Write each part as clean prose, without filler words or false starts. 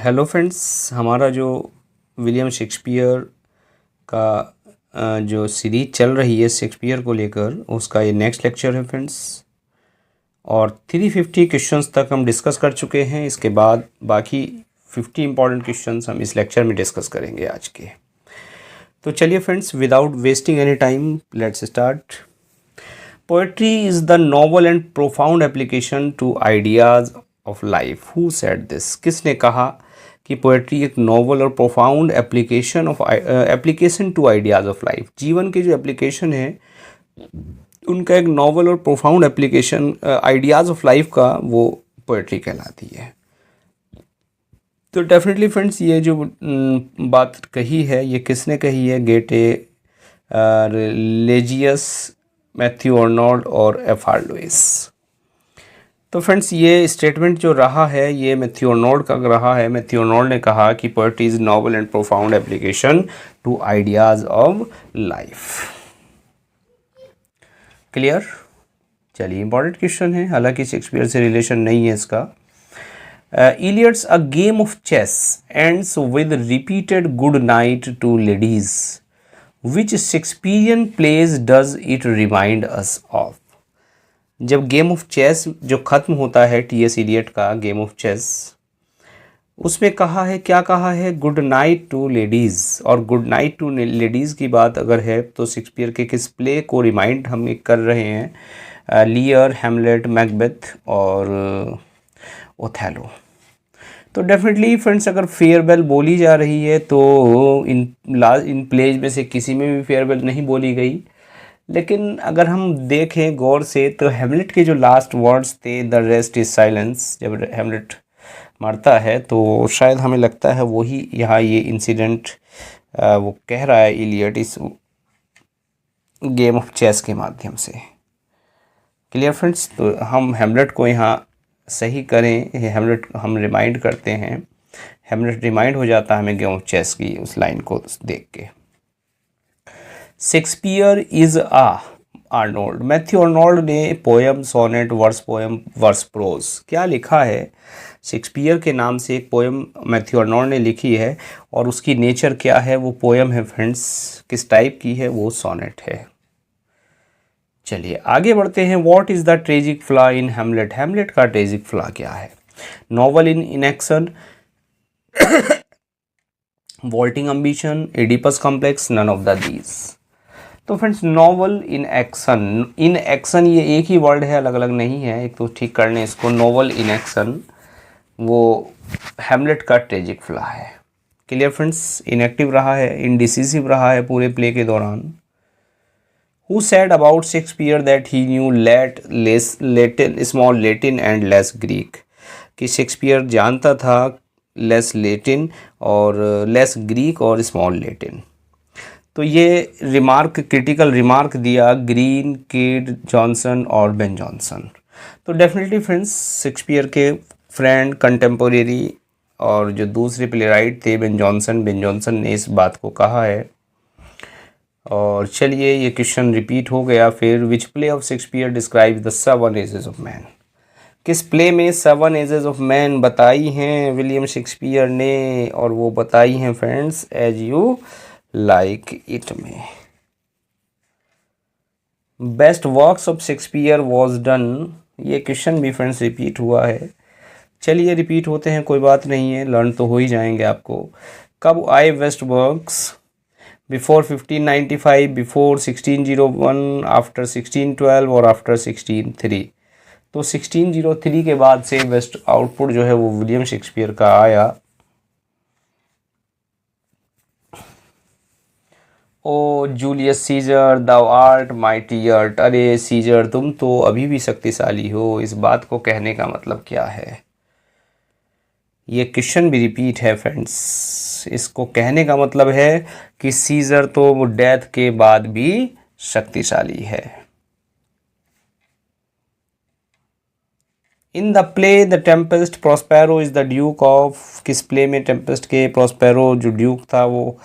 Hello friends, हमारा जो William Shakespeare का जो सीरीज चल रही है शेक्सपियर को लेकर, उसका ये नेक्स्ट लेक्चर है फ्रेंड्स। और 350 क्वेश्चंस तक हम डिस्कस कर चुके हैं। इसके बाद बाकी 50 इंपॉर्टेंट क्वेश्चंस हम इस लेक्चर में डिस्कस करेंगे आज के। तो चलिए friends, without wasting any time let's start. Poetry is the novel and profound application to ideas of life. Who said this? किसने कहा कि पोएट्री एक नॉवल और profound application to ideas of life? जीवन के जो एप्लीकेशन है उनका एक नॉवल और profound application ideas of life का वो पोएट्री कहलाती है। तो डेफिनेटली फ्रेंड्स, ये जो बात कही है ये किसने कही है? गेटे, लेजियस, मैथ्यू आर्नोल्ड और एफ.आर. लुईस। तो फ्रेंड्स, ये स्टेटमेंट जो रहा है ये मैथ्यू आर्नोल्ड का रहा है। मैथ्यू आर्नोल्ड ने कहा कि poetry is novel and profound application to ideas of life. Clear? चलिए, इंपॉर्टेंट क्वेश्चन है, हालांकि शेक्सपियर से रिलेशन नहीं है इसका। Eliot's a game of chess ends with repeated good night to ladies. Which Shakespearean plays does it remind us of? जब game of chess जो ख़त्म होता है, टी.एस. इलियट का गेम ऑफ चेस, उसमें कहा है, क्या कहा है? Good night to ladies. और गुड नाइट टू लेडीज़ की बात अगर है तो शेक्सपियर के किस प्ले को रिमाइंड हम कर रहे हैं? लियर, हैमलेट, मैकबेथ और ओथेलो। तो डेफिनेटली फ्रेंड्स, अगर फेयरवेल बोली जा रही है तो इन प्लेज में से किसी में भी फेयरवेल नहीं बोली गई। लेकिन अगर हम देखें गौर से तो हैमलेट के जो लास्ट वर्ड्स थे, द रेस्ट इज साइलेंस, जब हैमलेट मरता है तो शायद हमें लगता है वही यहाँ ये इंसिडेंट वो कह रहा है इलियट इस गेम ऑफ चेस के माध्यम से। Clear friends? तो हम हैमलेट को यहाँ सही करें, हैमलेट हम रिमाइंड करते हैं, हैमलेट रिमाइंड हो जाता है हमें गेम ऑफ चेस की उस लाइन को देख के। Shakespeare is uh Arnold. Matthew Arnold ने पोएम, सोनेट, वर्स प्रोज क्या लिखा है? शेक्सपियर के नाम से एक पोएम मैथ्यू आर्नोल्ड ने लिखी है और उसकी नेचर क्या है? वो पोएम है फ्रेंड्स, किस टाइप की है? वो सोनेट है। चलिए आगे बढ़ते हैं। What is the tragic flaw in Hamlet? Hamlet का ट्रेजिक फ्लॉ क्या है? Noble in inaction, vaulting ambition, Oedipus complex, none of these दीज। तो फ्रेंड्स, नॉवल इन एक्शन ये एक ही वर्ड है, अलग अलग नहीं है, एक तो ठीक कर लें इसको। नॉवल इन एक्शन वो हैमलेट का ट्रेजिक फ्लॉ है। Clear friends? इनएक्टिव रहा है, इनडिसिसिव रहा है पूरे प्ले के दौरान। Who said about Shakespeare that he knew small Latin and less Greek? कि शेक्सपियर जानता था लेस लेटिन और लेस ग्रीक और स्मॉल लेटिन। तो ये रिमार्क, क्रिटिकल रिमार्क दिया ग्रीन, किड, जॉनसन और बेन जॉनसन। तो डेफिनेटली फ्रेंड्स, शेक्सपियर के फ्रेंड, कंटेम्पोरेरी और जो दूसरे प्लेराइट थे बेन जॉनसन ने इस बात को कहा है। और चलिए, ये क्वेश्चन रिपीट हो गया फिर। Which play of Shakespeare describe the 7 ages of man? किस प्ले में 7 एजेस ऑफ मैन बताई हैं विलियम शेक्सपियर ने? और वो बताई हैं friends As you like It में। Best works of Shakespeare was done. ये क्वेश्चन भी फ्रेंड्स रिपीट हुआ है। चलिए, रिपीट होते हैं, कोई बात नहीं है, लर्न तो हो ही जाएंगे आपको। कब आए best works? Before 1595, before 1601, after 1612 और आफ्टर 1603। तो 1603 के बाद से बेस्ट आउटपुट जो है वो विलियम शेक्सपियर का आया। O Julius Caesar, thou art mighty art. अरे सीजर, तुम तो अभी भी शक्तिशाली हो। इस बात को कहने का मतलब क्या है? ये क्वेश्चन भी रिपीट है फ्रेंड्स। इसको कहने का मतलब है कि सीजर तो डेथ के बाद भी शक्तिशाली है। इन the play the Tempest, Prospero is the Duke of. किस प्ले में टेम्पेस्ट के प्रोस्पेरो जो ड्यूक था वो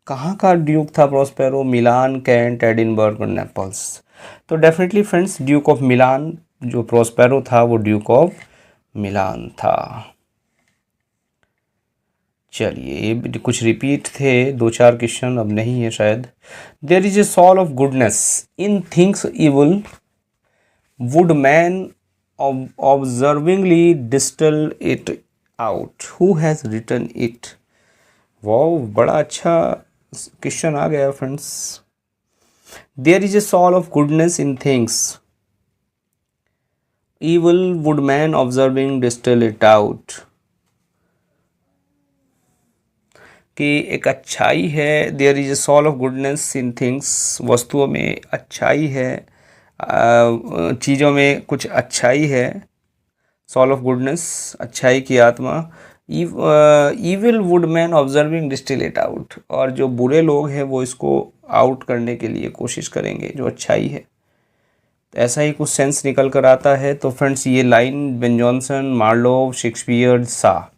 कहाँ का ड्यूक था? प्रोस्पेरो मिलान, कैंट, एडिनबर्ग और नेपल्स। तो definitely friends, Duke of Milan जो प्रोस्पेरो था वो ड्यूक ऑफ मिलान था। चलिए ये कुछ रिपीट थे, 2-4 क्वेश्चन, अब नहीं है शायद। There is a soul of goodness in things evil, would man observingly distil it out, who has written it. वाह, बड़ा अच्छा क्वेश्चन आ गया friends. There is a soul of goodness in things evil, would man observing distill it out। कि एक अच्छाई है, there is a soul of goodness in things, वस्तुओं में अच्छाई है, चीज़ों में कुछ अच्छाई है। सॉल ऑफ गुडनेस, अच्छाई की आत्मा। Evil would man observing distil it out, और जो बुरे लोग हैं वो इसको आउट करने के लिए कोशिश करेंगे जो अच्छाई है। ऐसा ही कुछ सेंस निकल कर आता है। तो फ्रेंड्स ये line Ben Jonson, Marlowe, Shakespeare, सा,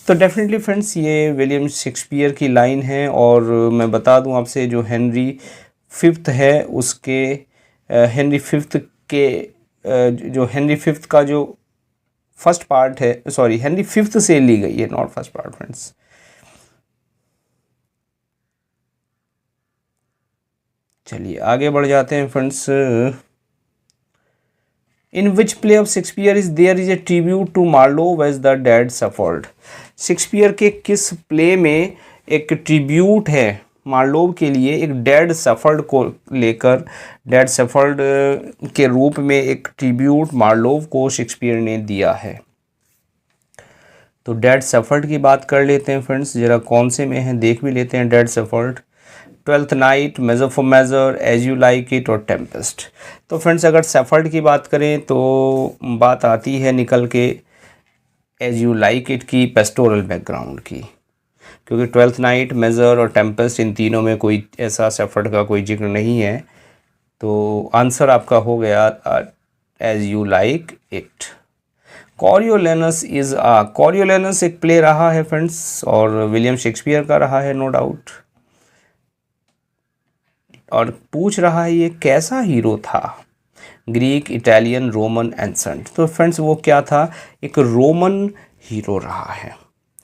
तो डेफिनेटली फ्रेंड्स ये विलियम शेक्सपियर की लाइन है। और मैं बता दूं आपसे, जो हेनरी फिफ्थ है उसके हेनरी फिफ्थ के जो हेनरी फिफ्थ का जो फर्स्ट पार्ट है, सॉरी हेनरी फिफ्थ से ली गई है, नॉट फर्स्ट पार्ट फ्रेंड्स। चलिए आगे बढ़ जाते हैं friends. In which play of Shakespeare is there is a tribute to Marlowe as the dead suffered। Shakespeare के किस प्ले में एक ट्रिब्यूट है मार्लोव के लिए, एक डेड सफर्ड को लेकर, डेड सफर्ड के रूप में एक ट्रिब्यूट मार्लोव को शेक्सपियर ने दिया है। तो डेड सफर्ड की बात कर लेते हैं फ्रेंड्स, जरा कौन से में है देख भी लेते हैं। Dead shepherd, Twelfth Night, Measure for Measure, as you like it और टेम्पेस्ट। तो फ्रेंड्स अगर सेफर्ड की बात करें तो बात आती है निकल के एज यू लाइक इट की, पेस्टोरल बैकग्राउंड की, क्योंकि ट्वेल्थ नाइट, मेजर और टेम्पेस्ट इन तीनों में कोई ऐसा सेफर्ड का कोई जिक्र नहीं है। तो आंसर आपका हो गया As you like It. Coriolanus is Coriolanus एक प्ले रहा है फ्रेंड्स, और विलियम शेक्सपियर का रहा है नो डाउट। और पूछ रहा है ये कैसा हीरो था, ग्रीक, इटालियन, रोमन, एंसेंट। तो फ्रेंड्स वो क्या था, एक रोमन हीरो रहा है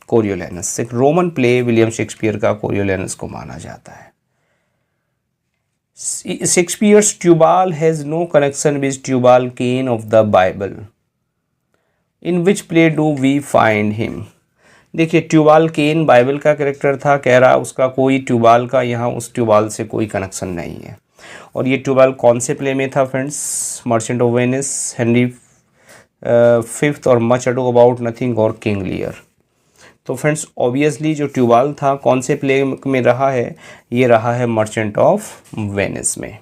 कोरियोलेनस। एक रोमन प्ले विलियम शेक्सपियर का कोरियोलेनस को माना जाता है। Shakespeare's Tubal has no connection with Tubal Cain of the Bible, in which play do we find him. देखिए ट्यूबाल केन बाइबल का कैरेक्टर था, कह रहा उसका कोई ट्यूबाल का यहाँ उस ट्यूबाल से कोई कनेक्शन नहीं है। और ये ट्यूबाल कौन से प्ले में था friends, merchant of Venice, Henry fifth और मच अडू अबाउट नथिंग और किंग लियर। तो फ्रेंड्स ऑब्वियसली जो ट्यूबाल था कौन से प्ले में रहा है, ये रहा है मर्चेंट ऑफ वेनिस में।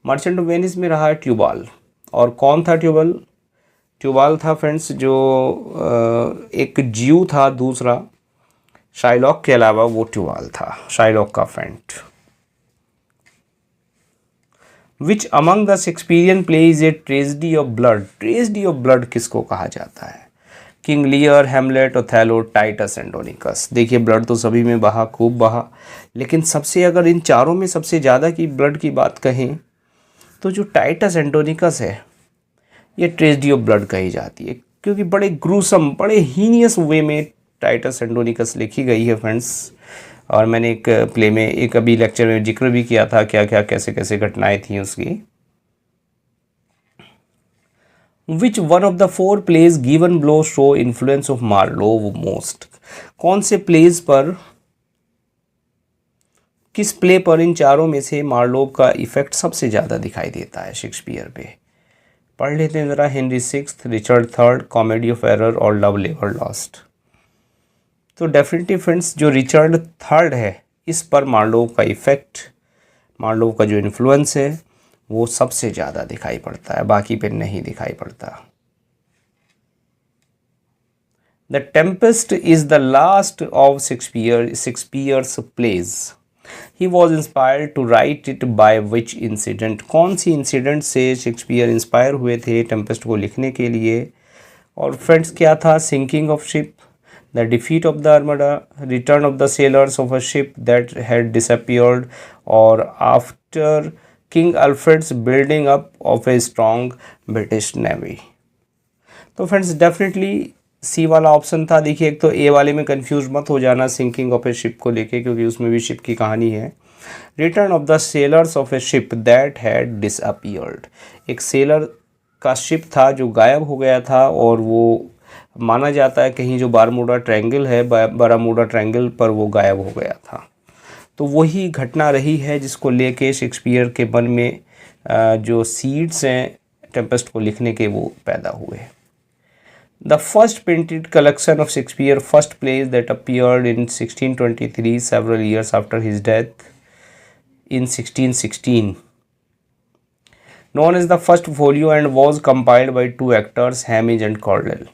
मर्चेंट ऑफ वेनिस में रहा है ट्यूबाल। और कौन था ट्यूबाल, ट्यूबाल था फ्रेंड्स जो एक जीव था दूसरा, शाइलॉक के अलावा वो ट्यूबाल था, शाइलॉक का friend. Which among the Shakespearean play is a tragedy of blood. Tragedy of blood किसको कहा जाता है, King Lear, Hamlet, Othello, Titus, Andronicus. देखिए ब्लड तो सभी में बहा, खूब बहा, लेकिन सबसे अगर इन चारों में सबसे ज़्यादा की ब्लड की बात कहें तो जो टाइटस एंडोनिकस है ये ट्रेजेडी ऑफ ब्लड कही जाती है, क्योंकि बड़े ग्रूसम, बड़े हीनियस वे में टाइटस एंडोनिकस लिखी गई है फ्रेंड्स। और मैंने एक प्ले में, एक अभी लेक्चर में जिक्र भी किया था क्या क्या कैसे कैसे घटनाएं थी उसकी। Which one of the four plays given below show influence of Marlowe most. कौन से प्लेज पर, किस प्ले पर इन चारों में से मार्लोव का इफेक्ट सबसे ज़्यादा दिखाई देता है शेक्सपियर पे। पढ़ लेते हैं ज़रा, Henry sixth, Richard third, comedy of error और लव लेवर लॉस्ट। तो डेफिनेटली फ्रेंड्स जो रिचर्ड थर्ड है इस पर मार्लोव का इफेक्ट, मार्लोव का जो इन्फ्लुएंस है वो सबसे ज़्यादा दिखाई पड़ता है, बाकी पे नहीं दिखाई पड़ता। The Tempest is the last of Shakespeare's plays. He was inspired to write it by which incident. कौन सी इंसिडेंट से शेक्सपियर इंस्पायर हुए थे टेम्पेस्ट को लिखने के लिए। और फ्रेंड्स क्या था, sinking of ship, the defeat of the Armada, return of the sailors of a ship that had disappeared, और after King Alfred's building up of a strong British navy. तो फ्रेंड्स डेफिनेटली सी वाला option था। देखिए एक तो ए वाले में confuse मत हो जाना सिंकिंग ऑफ ए शिप को लेके, क्योंकि उसमें भी शिप की कहानी है। Return of the sailors of A ship that had disappeared, एक सेलर का शिप था जो गायब हो गया था, और वो माना जाता है कहीं जो बारमूडा ट्रायंगल है, बारामूडा ट्रायंगल पर वो गायब हो गया था। तो वही घटना रही है जिसको लेके शेक्सपियर के मन में जो सीड्स हैं टेम्पेस्ट को लिखने के वो पैदा हुए। The first printed collection of Shakespeare first place that appeared in 1623 several years after his death in 1616, known as the first folio and was compiled by two actors, Hamish and Cordell.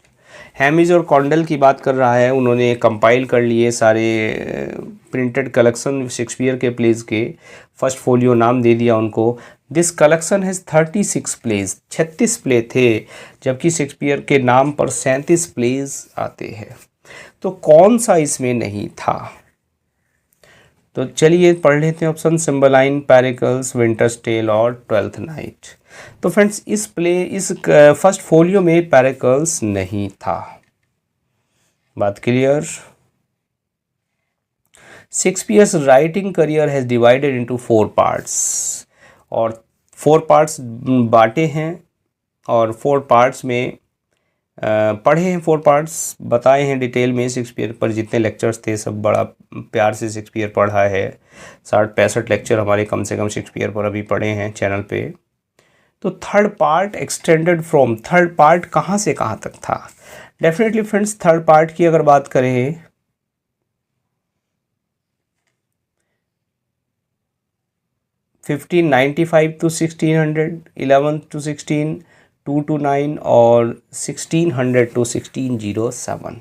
हैमिज और Condell की बात कर रहा है, उन्होंने compile कर लिए सारे प्रिंटेड कलेक्शन शेक्सपियर के प्लेज के, फर्स्ट फोलियो नाम दे दिया उनको। This collection has 36 plays, 36 play थे, जबकि शेक्सपियर के नाम पर 37 प्लेज आते हैं। तो कौन सा इसमें नहीं था? तो चलिए पढ़ लेते हैं ऑप्शन, सिम्बलाइन, पैरिकल्स, विंटर्स टेल और ट्वेल्थ नाइट। तो फ्रेंड्स इस फर्स्ट फोलियो में पैरिकल्स नहीं था। बात clear? Shakespeare's writing career has divided into 4 parts, और 4 पार्ट्स बांटे हैं, और 4 पार्ट्स में पढ़े हैं, 4 पार्ट्स बताए हैं डिटेल में। शेक्सपियर पर जितने लेक्चर्स थे सब बड़ा प्यार से शेक्सपियर पढ़ा है, 60-65 लेक्चर हमारे कम से कम शेक्सपियर पर अभी पढ़े हैं चैनल पे। तो third part extended from, third part कहाँ से कहाँ तक था? डेफिनेटली फ्रेंड्स थर्ड पार्ट की अगर बात करें 1595 to 1600, 11 to 16, 2 to 9 और 1600 to 1607।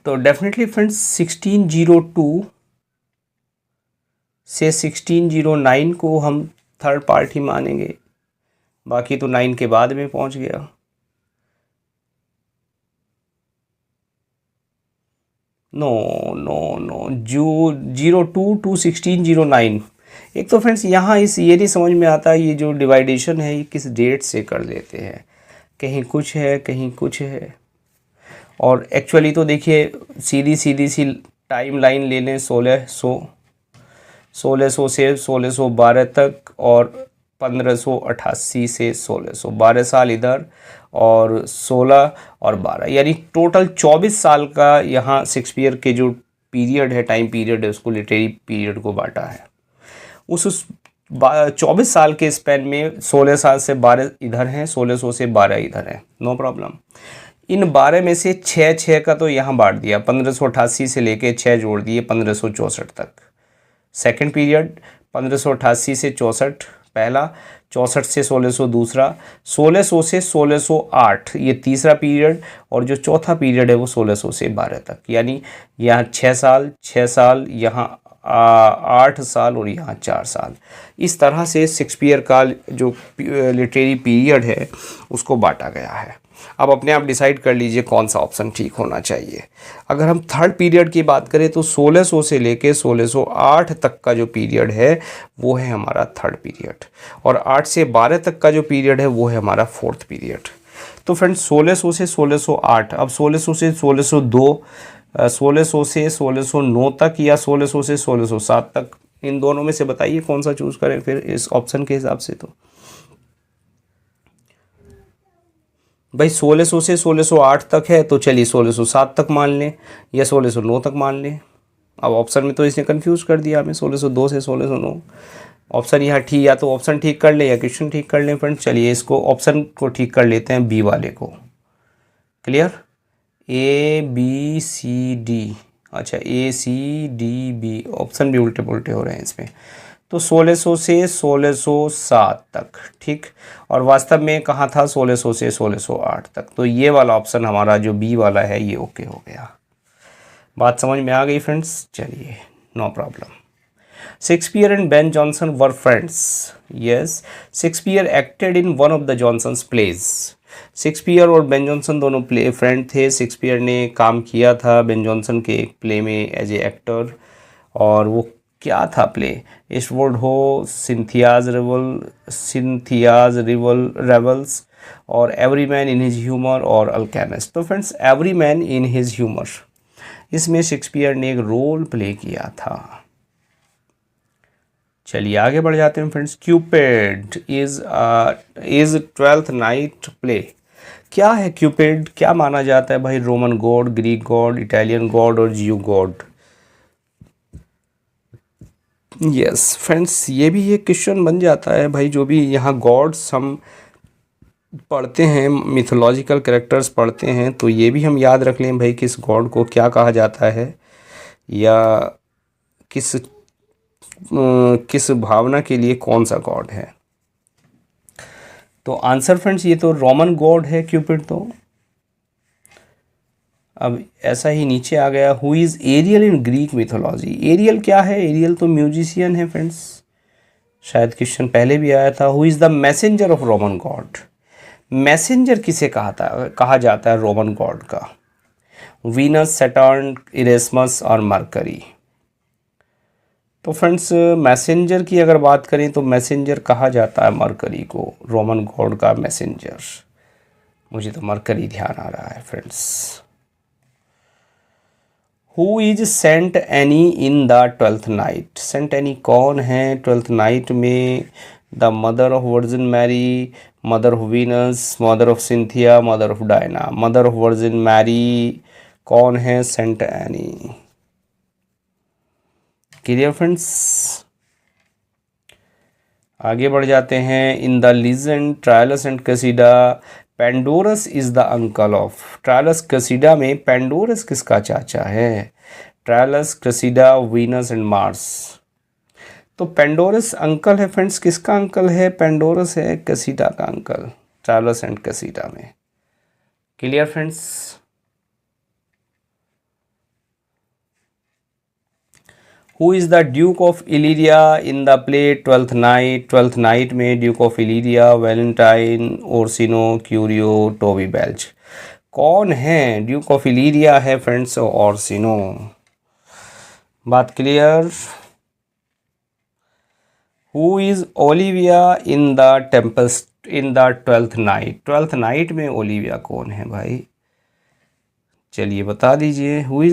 तो डेफिनेटली फ्रेंड्स 1602 से 1609 को हम थर्ड पार्ट ही मानेंगे, बाकी तो 9 के बाद में पहुंच गया। नो नो नो, जो 02 to 1609। एक तो फ्रेंड्स यहाँ ये नहीं समझ में आता, ये जो डिवाइडेशन है ये किस डेट से कर लेते हैं, कहीं कुछ है कहीं कुछ है। और एक्चुअली तो देखिए सीधी सी टाइम लाइन ले लें, 1600 से 1612 तक और 1588 से 1600, 12 साल इधर और 16 और 12, यानी टोटल 24 साल का यहाँ शेक्सपियर के जो पीरियड है, टाइम पीरियड है, उसको लिटरेरी पीरियड को बांटा है। उस 24 साल के स्पेन में 16 साल से 12 इधर हैं, 1600 से 12 इधर है, नो प्रॉब्लम। इन 12 में से 6 का तो यहाँ बांट दिया, 1588 से लेके 6 जोड़ दिए 1564 तक सेकंड पीरियड, 1588 से 64 पहला, 64 से 1600 दूसरा, 1600 से 1608 ये तीसरा पीरियड, और जो चौथा पीरियड है वो 1600 से 12 तक, यानी यहाँ 6 साल, यहाँ 8 साल और यहाँ 4 साल। इस तरह से शेक्सपियर का जो लिटरेरी पीरियड है उसको बांटा गया है। अब अपने आप डिसाइड कर लीजिए कौन सा ऑप्शन ठीक होना चाहिए। अगर हम थर्ड पीरियड की बात करें तो 1600 से लेके 1608 तक का जो पीरियड है वो है हमारा थर्ड पीरियड, और 8 से 12 तक का जो पीरियड है वो है हमारा फोर्थ पीरियड। तो फ्रेंड्स 1600 से 1608, अब 1600 से 1602, 1600 से 1609 तक या 1600 से 1607 तक, इन दोनों में से बताइए कौन सा चूज़ करें फिर इस ऑप्शन के हिसाब से। तो भाई 1600 से 1608 तक है तो चलिए 1607 तक मान लें या 1609 तक मान लें। अब ऑप्शन में तो इसने कंफ्यूज कर दिया हमें, 1602 से 1609। ऑप्शन यहाँ ठीक, या तो ऑप्शन ठीक कर लें या क्वेश्चन ठीक कर लें फ्रेंड्स। चलिए इसको ऑप्शन को ठीक कर लेते हैं, बी वाले को। क्लियर? ABCD, अच्छा ACDB, ऑप्शन भी उल्टे पुल्टे हो रहे हैं इसमें। तो 1600 से 1607 तक, ठीक, और वास्तव में कहाँ था 1600 से 1608 तक। तो ये वाला ऑप्शन हमारा जो बी वाला है ये ओके हो गया। बात समझ में आ गई फ्रेंड्स? चलिए no problem. Shakespeare and Ben Jonson were friends. Yes, Shakespeare acted in one of the Jonson's plays. Shakespeare और बेन जॉनसन दोनों प्ले फ्रेंड थे। शेक्सपियर ने काम किया था बेन जॉनसन के एक प्ले में एज ए एक्टर, और वो क्या था प्ले? ईस्टवुड हो, सिंथियाज रेवल्स, और every man in his humour, और अल्केमिस्ट। तो friends every man in his humour, इसमें शेक्सपियर ने एक रोल प्ले किया था। चलिए आगे बढ़ जाते हैं friends. Cupid is twelfth night play. क्या है क्यूपिड? क्या माना जाता है भाई? Roman God, Greek God, Italian God और ज्यू गॉड? यस फ्रेंड्स, ये भी एक क्वेश्चन बन जाता है भाई। जो भी यहाँ गॉड्स हम पढ़ते हैं, मिथोलॉजिकल कैरेक्टर्स पढ़ते हैं, तो ये भी हम याद रख लें भाई किस गॉड को क्या कहा जाता है, या किस भावना के लिए कौन सा गॉड है। तो आंसर फ्रेंड्स ये तो रोमन गॉड है क्यूपिड। तो अब ऐसा ही नीचे आ गया, who is Ariel in Greek mythology. Ariel क्या है? एरियल तो म्यूजिशियन है फ्रेंड्स, शायद क्वेश्चन पहले भी आया था। Who is the messenger of Roman God. Messenger किसे कहा जाता है रोमन गॉड का? वीनस, सैटर्न, इरेस्मस और मरकरी। तो फ्रेंड्स मैसेंजर की अगर बात करें तो मैसेंजर कहा जाता है मरकरी को, रोमन गॉड का मैसेंजर। मुझे तो मरकरी ध्यान आ रहा है friends. Who is Saint Anne in the Twelfth Night. Saint Anne कौन है ट्वेल्थ नाइट में? The mother of Virgin Mary, mother of Venus, mother of Cynthia, mother of Diana. Mother of Virgin Mary कौन है? Saint Anne. Clear friends? आगे बढ़ जाते हैं। In the legend Troilus and Cressida, Pandarus is the uncle of. Troilus Cressida में Pandarus किसका चाचा है? Troilus, Cressida, Venus and Mars. तो पेंडोरस अंकल है फ्रेंड्स। किसका अंकल है? पेंडोरस है क्रेसिडा का अंकल, ट्रायलस एंड क्रेसिडा में। Clear friends? Who is the Duke of Illyria in the play Twelfth Night. Twelfth Night में Duke of Illyria, Valentine, Orsino, Curio, Toby Belch. कौन है Duke of Illyria? है friends Orsino. बात clear? Who is Olivia in the Tempest in the Twelfth Night. Twelfth Night में Olivia कौन है भाई? चलिए बता दीजिए। Who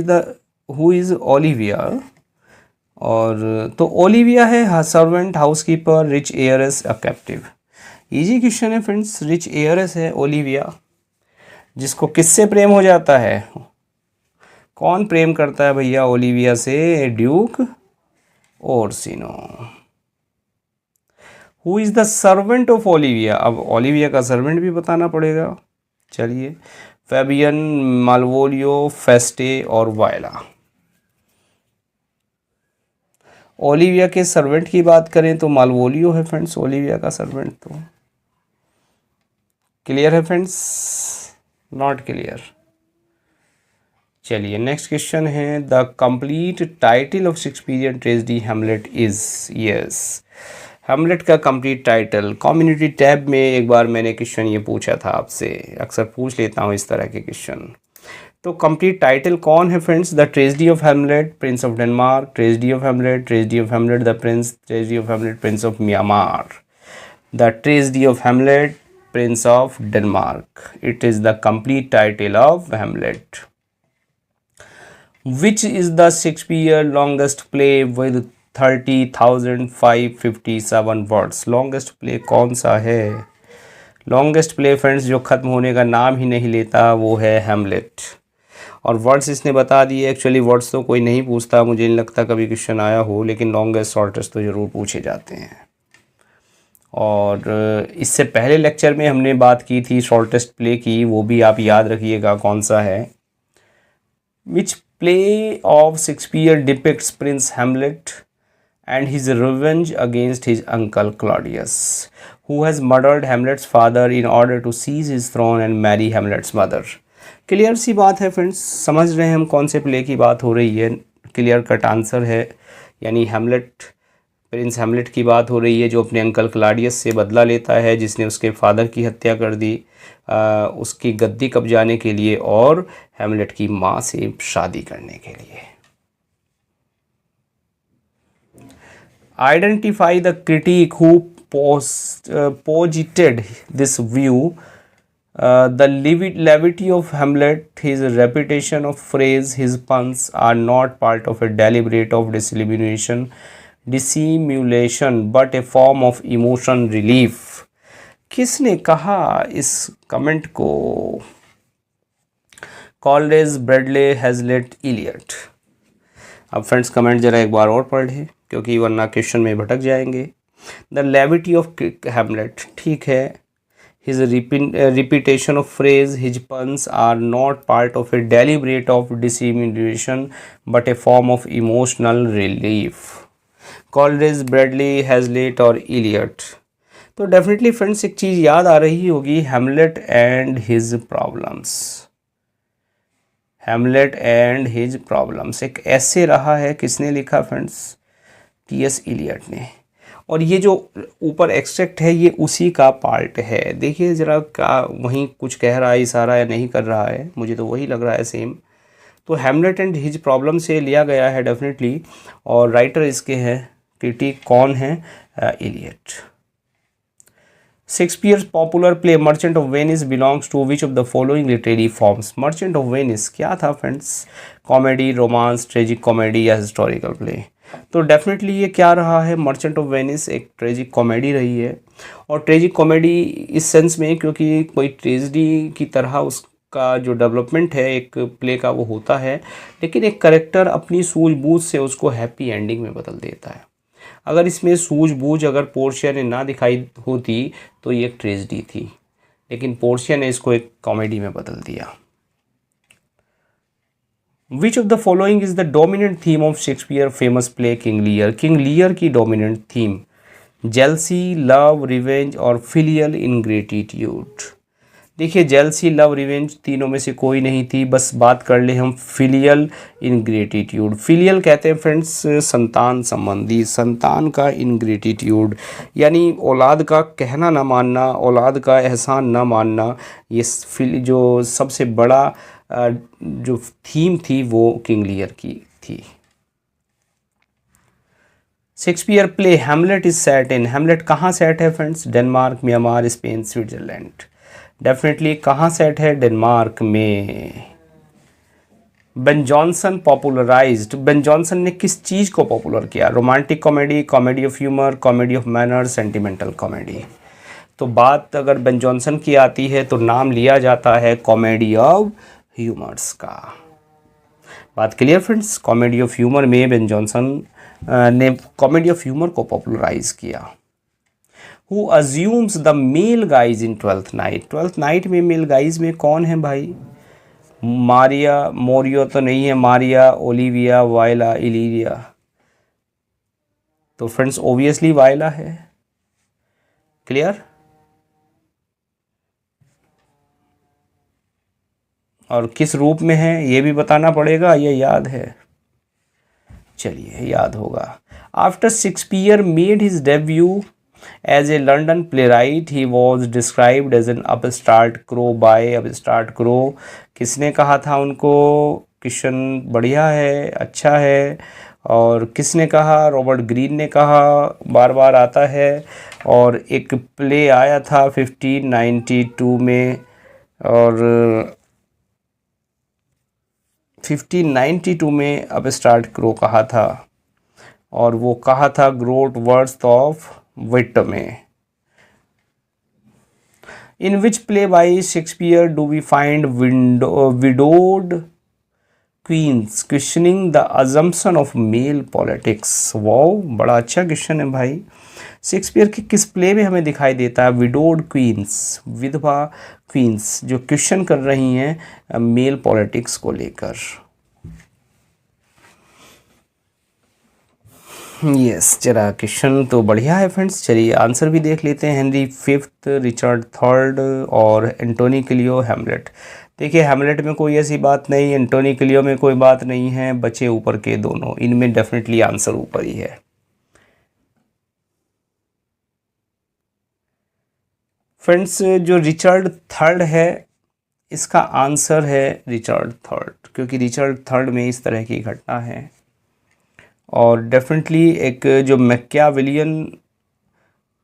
is Olivia? और तो ओलिविया है सर्वेंट, हाउसकीपर, रिच एयरस, अ कैप्टिव। इजी क्वेश्चन है फ्रेंड्स। रिच एयरस है ओलिविया, जिसको किससे प्रेम हो जाता है? कौन प्रेम करता है भैया ओलिविया से? Duke Orsino. Who is the servant of Olivia. अब ओलिविया का सर्वेंट भी बताना पड़ेगा। चलिए, फैबियन, मालवोलियो, फेस्टे और वायला। ओलिविया के सर्वेंट की बात करें तो मालवोलियो है फ्रेंड्स ओलिविया का सर्वेंट। तो क्लियर है फ्रेंड्स? Not clear? चलिए नेक्स्ट क्वेश्चन है, the complete title of Shakespearean tragedy Hamlet is. Yes, Hamlet का कंप्लीट टाइटल कम्युनिटी टैब में एक बार मैंने क्वेश्चन ये पूछा था आपसे, अक्सर पूछ लेता हूँ इस तरह के क्वेश्चन। तो कंप्लीट टाइटल कौन है friends? The tragedy of Hamlet, Prince of Denmark, tragedy of Hamlet, tragedy of Hamlet the Prince, tragedy of Hamlet Prince of Myanmar. The tragedy of Hamlet, Prince of Denmark, it is the complete title of Hamlet. Which is the Shakespeare longest play with 30,557 words. Longest play कौन सा है? Longest play friends जो ख़त्म होने का नाम ही नहीं लेता वो है हैमलेट। और वर्ड्स इसने बता दिए। एक्चुअली वर्ड्स तो कोई नहीं पूछता, मुझे नहीं लगता कभी क्वेश्चन आया हो, लेकिन लॉन्गेस्ट शॉर्टेस्ट तो ज़रूर पूछे जाते हैं। और इससे पहले लेक्चर में हमने बात की थी शॉर्टेस्ट प्ले की, वो भी आप याद रखिएगा कौन सा है। विच play of Shakespeare depicts Prince Hamlet and his revenge against his uncle Claudius, who has murdered Hamlet's father in order to seize his throne and marry Hamlet's mother। Clear सी बात है फ्रेंड्स, समझ रहे हैं हम कौन से प्ले की बात हो रही है। क्लियर कट आंसर है, यानी हैमलेट, प्रिंस हैमलेट की बात हो रही है जो अपने अंकल क्लाडियस से बदला लेता है, जिसने उसके फादर की हत्या कर दी उसकी गद्दी कब्जाने के लिए और हैमलेट की माँ से शादी करने के लिए। Identify the critic who posited this view. The levity of Hamlet, his repetition of phrase, his puns are not part of a deliberate of dissimulation but a form of emotion relief. किसने कहा इस comment को? Coleridge, Bradley, Hazlitt, Eliot. अब friends comment जरा एक बार और पढ़ लें क्योंकि वरना क्वेश्चन में भटक जाएंगे. द लेविटी ऑफ हैमलेट, ठीक है. His repetition of phrase, his puns are not part of a deliberate of dissimulation but a form of emotional relief. Coleridge, Bradley, Hazlitt और इलियट. तो डेफिनेटली फ्रेंड्स एक चीज़ याद आ रही होगी, Hamlet and his problems. Hamlet and his problems एक ऐसे रहा है, किसने लिखा फ्रेंड्स? टी.एस. इलियट ने. और ये जो ऊपर एक्सट्रैक्ट है ये उसी का पार्ट है. देखिए ज़रा क्या वहीं कुछ कह रहा है, इशारा या नहीं कर रहा है, मुझे तो वही लग रहा है सेम. तो हैमलेट एंड हिज प्रॉब्लम से लिया गया है डेफिनेटली. और राइटर इसके हैं, क्रिटिक कौन है? Eliot. Shakespeare's popular play Merchant of Venice belongs to which of the following literary forms? Merchant of Venice क्या था friends? Comedy, romance, tragic comedy या हिस्टोरिकल प्ले? तो डेफिनेटली ये क्या रहा है? मर्चेंट ऑफ वेनिस एक ट्रेजिक कॉमेडी रही है. और ट्रेजिक कॉमेडी इस सेंस में क्योंकि कोई ट्रेजिडी की तरह उसका जो डेवलपमेंट है एक प्ले का वो होता है, लेकिन एक करेक्टर अपनी सूझबूझ से उसको हैप्पी एंडिंग में बदल देता है. अगर इसमें सूझबूझ अगर पोर्शिया ने ना दिखाई होती तो ये एक ट्रेजिडी थी, लेकिन पोर्शिया ने इसको एक कॉमेडी में बदल दिया. Which of the following is the dominant theme of Shakespeare famous play King Lear? King Lear की dominant theme jealousy, love, revenge और फिलियल इनग्रेटिट्यूड. देखिए जेलसी, लव, रिवेंज तीनों में से कोई नहीं थी. बस बात कर ले हम फिलियल इनग्रेटिट्यूड. फिलियल कहते हैं फ्रेंड्स संतान संबंधी, संतान का इनग्रेटिट्यूड यानी औलाद का कहना ना मानना, औलाद का एहसान ना मानना. ये जो सबसे बड़ा जो थीम थी वो किंग लियर की थी. Shakespeare play Hamlet is set in. Hamlet कहाँ सेट है friends? Denmark, Myanmar, Spain, Switzerland. Definitely कहाँ सेट है? डेनमार्क में. Ben Jonson popularised. Ben Jonson ने किस चीज़ को पॉपुलर किया? Romantic comedy, comedy of humour, comedy of manner, sentimental comedy. तो बात अगर बेन जॉनसन की आती है तो नाम लिया जाता है कॉमेडी ऑफ ह्यूमर्स का. बात clear friends? Comedy of humour में बेन जॉनसन ने कॉमेडी ऑफ ह्यूमर को पॉपुलराइज किया. Who assumes the male guise in twelfth Night? Twelfth Night में मेल गाइज में कौन है भाई? मारिया, मोरियो तो नहीं है, मारिया, ओलिविया, वायला, इलीरिया. तो फ्रेंड्स ओबियसली वायला है. क्लियर? और किस रूप में है ये भी बताना पड़ेगा, ये याद है? चलिए याद होगा. After Shakespeare made his debut as a London playwright, he was described as an upstart crow by upstart crow. किसने कहा था उनको? क्वेश्चन बढ़िया है, अच्छा है. और किसने कहा? रॉबर्ट ग्रीन ने कहा, बार बार आता है. और एक प्ले आया था 1592 में, और 1592 में अपस्टार्ट क्रो कहा था. और वो कहा था ग्रोट वर्ड्स ऑफ विट में. In which play by Shakespeare do we find widowed queens questioning the assumption of male politics? Wow, बड़ा अच्छा क्वेश्चन है भाई. शेक्सपियर के किस प्ले में हमें दिखाई देता है विडोड क्वींस, विधवा क्वींस जो क्वेश्चन कर रही हैं मेल पॉलिटिक्स को लेकर? यस, जरा क्वेश्चन तो बढ़िया है फ्रेंड्स. चलिए आंसर भी देख लेते हैं. हेनरी फिफ्थ, रिचर्ड थर्ड और एंटोनी क्लियो, हैमलेट. देखिए हैमलेट में कोई ऐसी बात नहीं, एंटोनी क्लियो में कोई बात नहीं है, बचे ऊपर के दोनों. इनमें डेफिनेटली आंसर ऊपर ही है. फ्रेंड्स जो रिचर्ड थर्ड है इसका आंसर है रिचर्ड थर्ड, क्योंकि रिचर्ड थर्ड में इस तरह की घटना है. और डेफिनेटली एक जो मैकियावेलियन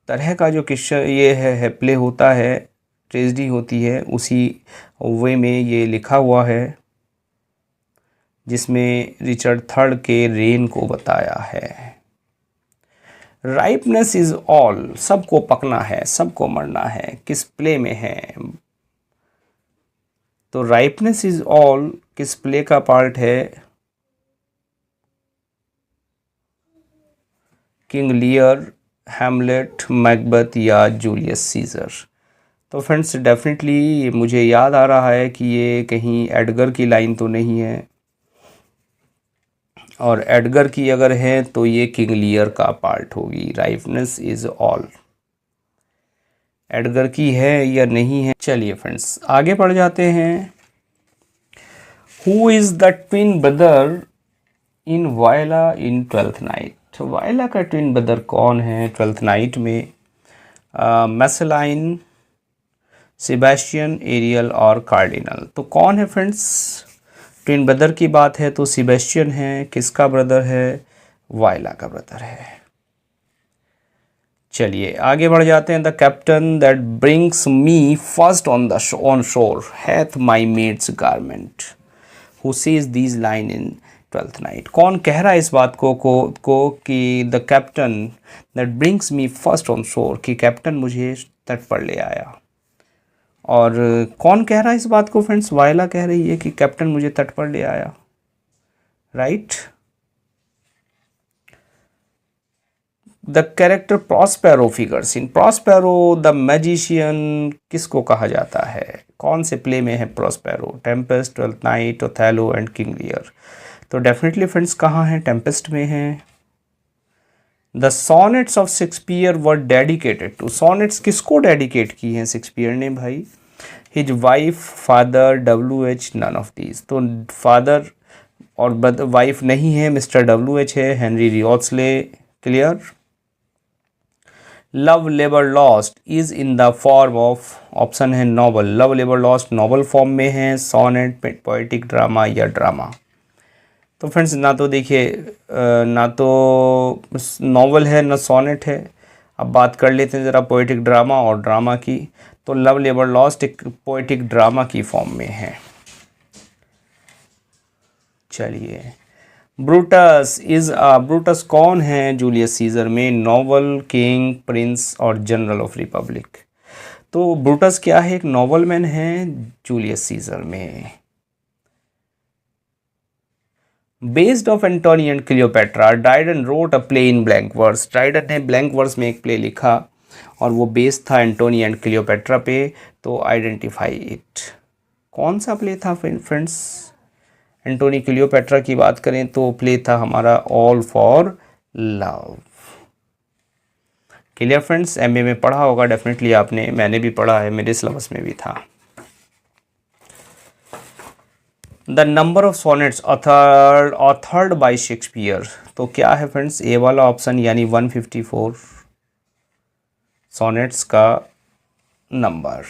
तरह का जो किस्सा ये है प्ले होता है, ट्रेजेडी होती है, उसी वे में ये लिखा हुआ है जिसमें रिचर्ड थर्ड के रेन को बताया है। राइपनेस इज ऑल, सबको पकना है, सबको मरना है, किस प्ले में है? तो राइपनेस इज ऑल किस प्ले का पार्ट है? किंग लियर, हैमलेट, मैकबेथ या जूलियस सीजर? तो फ्रेंड्स डेफिनेटली मुझे याद आ रहा है कि ये कहीं एडगर की लाइन तो नहीं है, और एडगर की अगर है तो ये किंग लियर का पार्ट होगी। राइपनेस इज ऑल एडगर की है या नहीं है? चलिए फ्रेंड्स आगे बढ़ जाते हैं। Who is the twin brother in Viola in Twelfth night? वायला का ट्विन ब्रदर कौन है ट्वेल्थ नाइट में? मैसेलाइन, सेबेस्टियन, एरियल और कार्डिनल? तो कौन है फ्रेंड्स? ट्विन ब्रदर की बात है तो सेबेस्टियन है। किसका ब्रदर है? वायला का ब्रदर है। चलिए आगे बढ़ जाते हैं। The captain that brings me first on shore hath my maid's garment, who says these line in Twelfth Night? कौन कह रहा है इस बात को कि the captain that brings me first on shore, कि कैप्टन मुझे तट पर ले आया? और कौन कह रहा है इस बात को फ्रेंड्स? वायला कह रही है कि कैप्टन मुझे तट पर ले आया, right? The character Prospero figures in Prospero the magician किसको कहा जाता है? कौन से प्ले में है Prospero? Tempest, Twelfth Night, Othello and King Lear? तो डेफिनेटली फ्रेंड्स कहाँ है? टेम्पेस्ट में है। The sonnets of Shakespeare were dedicated to, sonnets किसको डेडिकेट की हैं शेक्सपियर ने भाई? His wife, father, WH, none of these? तो फादर और वाइफ नहीं है, मिस्टर WH है, Henry रियोट्सले। Clear? Love labour Lost is in the form of, option है novel. Love labour Lost novel form में है, सोनेट, पोएटिक ड्रामा या drama? तो फ्रेंड्स ना तो देखिए ना तो नॉवल है ना सोनेट है। अब बात कर लेते हैं ज़रा पोएटिक ड्रामा और ड्रामा की। तो लव लेबर लॉस्ट एक पोएटिक ड्रामा की फॉर्म में है। चलिए ब्रूटस कौन है जूलियस सीजर में? नॉवल, किंग, प्रिंस और जनरल ऑफ रिपब्लिक? तो ब्रूटस क्या है? एक नॉवल मैन है जूलियस सीजर में। Based of Antony and Cleopatra, Dryden wrote a play in blank verse. Dryden ने ब्लैंक वर्स में एक प्ले लिखा और वो बेस्ड था एंटोनी एंड क्लियोपेट्रा पे। तो आइडेंटिफाई इट। कौन सा प्ले था फ्रेंड्स? एंटोनी क्लियोपेट्रा की बात करें तो प्ले था हमारा all for love. Clear friends? MA में पढ़ा होगा डेफिनेटली आपने, मैंने भी पढ़ा है, मेरे सिलेबस में भी था। The number of sonnets authored bye Shakespeare, तो क्या है फ्रेंड्स? ए वाला ऑप्शन यानी 154 सोनेट्स का number.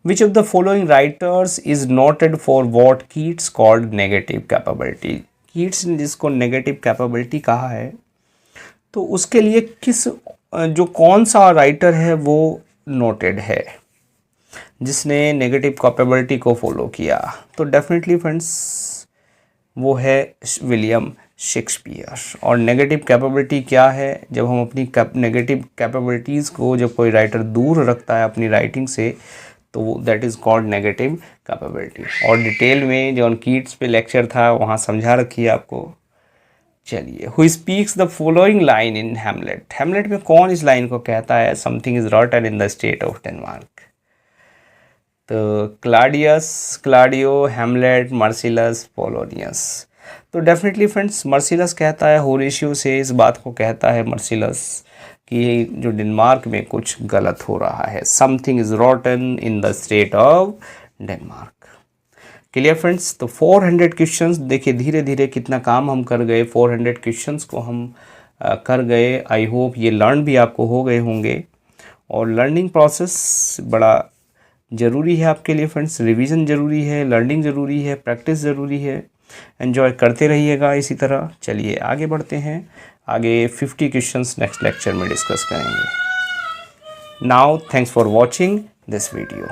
Which of the following writers is noted for what Keats called negative capability? Keats ने जिसको नेगेटिव कैपेबिलिटी कहा है, तो उसके लिए जो कौन सा राइटर है वो नोटेड है जिसने नेगेटिव कैपेबिलिटी को फॉलो किया? तो डेफिनेटली फ्रेंड्स वो है विलियम शेक्सपियर। और नेगेटिव कैपेबिलिटी क्या है? जब हम अपनी नेगेटिव कैपेबिलिटीज़ को जब कोई राइटर दूर रखता है अपनी राइटिंग से, तो that is called negative capability. और डिटेल में जॉन कीट्स पे लेक्चर था वहाँ समझा रखी है आपको। चलिए, who speaks the following line in Hamlet? Hamlet में कौन इस लाइन को कहता है? Something is रॉटन in the state of Denmark? तो क्लाडियो, हैमलेट, मार्सिलस, पोलोनियस? तो डेफिनेटली फ्रेंड्स मार्सिलस कहता है, होरेशियो से इस बात को कहता है मार्सिलस कि जो डेनमार्क में कुछ गलत हो रहा है। Something is रॉटन in the state of Denmark. Clear friends? तो 400 क्वेश्चंस, देखिए धीरे धीरे कितना काम हम कर गए। 400 क्वेश्चंस को हम कर गए। आई होप ये लर्न भी आपको हो गए होंगे। और लर्निंग प्रोसेस बड़ा ज़रूरी है आपके लिए फ्रेंड्स। रिवीजन ज़रूरी है, लर्निंग ज़रूरी है, प्रैक्टिस ज़रूरी है। एंजॉय करते रहिएगा इसी तरह। चलिए आगे बढ़ते हैं, आगे 50 क्वेश्चंस नेक्स्ट लेक्चर में डिस्कस करेंगे। Now thanks for watching this video.